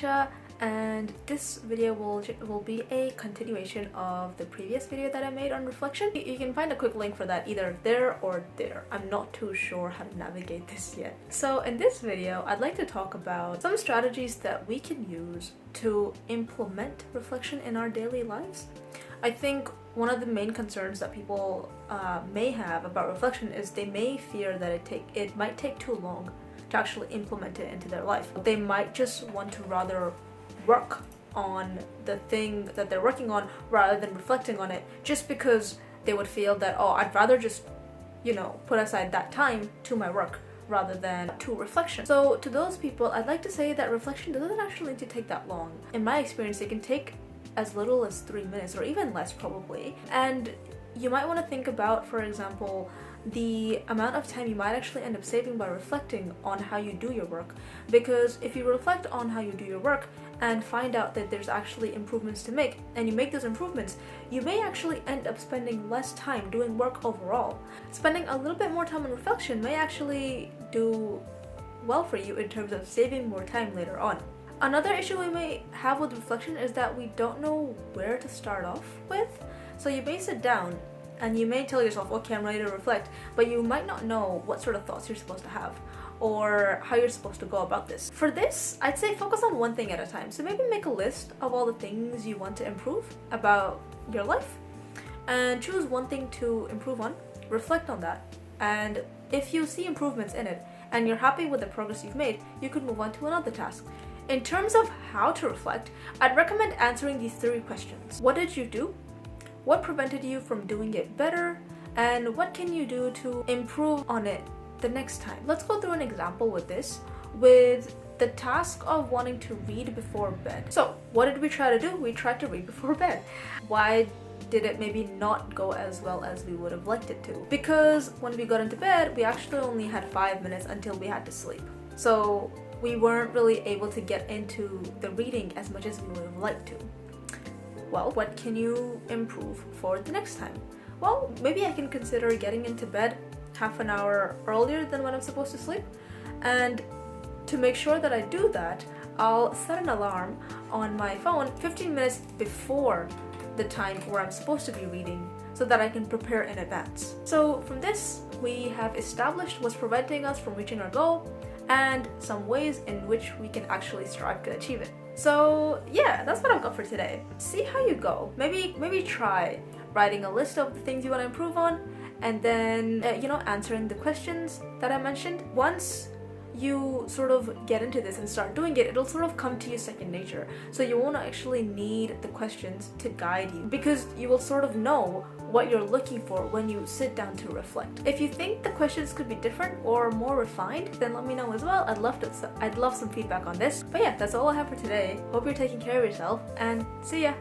Aisha, and this video will be a continuation of the previous video that I made on reflection. You can find a quick link for that either there or there. I'm not too sure how to navigate this yet. So in this video, I'd like to talk about some strategies that we can use to implement reflection in our daily lives. I think one of the main concerns that people may have about reflection is they may fear that it might take too long to actually implement it into their life. They might just want to rather work on the thing that they're working on rather than reflecting on it, just because they would feel that, oh, I'd rather just, put aside that time to my work rather than to reflection. So to those people, I'd like to say that reflection doesn't actually need to take that long. In my experience, it can take as little as 3 minutes or even less probably. And you might want to think about, for example, the amount of time you might actually end up saving by reflecting on how you do your work. Because if you reflect on how you do your work and find out that there's actually improvements to make, and you make those improvements, you may actually end up spending less time doing work overall. Spending a little bit more time on reflection may actually do well for you in terms of saving more time later on. Another issue we may have with reflection is that we don't know where to start off with. So you may sit down and you may tell yourself, okay, I'm ready to reflect, but you might not know what sort of thoughts you're supposed to have or how you're supposed to go about this. For this, I'd say focus on one thing at a time. So maybe make a list of all the things you want to improve about your life and choose one thing to improve on, reflect on that, and if you see improvements in it and you're happy with the progress you've made, you could move on to another task. In terms of how to reflect, I'd recommend answering these 3 questions. What did you do? What prevented you from doing it better? And what can you do to improve on it the next time? Let's go through an example with this, with the task of wanting to read before bed. So what did we try to do? We tried to read before bed. Why did it maybe not go as well as we would have liked it to? Because when we got into bed, we actually only had 5 minutes until we had to sleep. So we weren't really able to get into the reading as much as we would have liked to. Well, what can you improve for the next time? Well, maybe I can consider getting into bed half an hour earlier than when I'm supposed to sleep. And to make sure that I do that, I'll set an alarm on my phone 15 minutes before the time where I'm supposed to be reading so that I can prepare in advance. So from this, we have established what's preventing us from reaching our goal and some ways in which we can actually strive to achieve it. So yeah, that's what I've got for today. See how you go. Maybe try writing a list of the things you want to improve on, and then answering the questions that I mentioned. Once you sort of get into this and start doing it, it'll sort of come to you second nature. So you won't actually need the questions to guide you, because you will sort of know what you're looking for when you sit down to reflect. If you think the questions could be different or more refined, then let me know as well. I'd love some feedback on this. But yeah, that's all I have for today. Hope you're taking care of yourself, and see ya!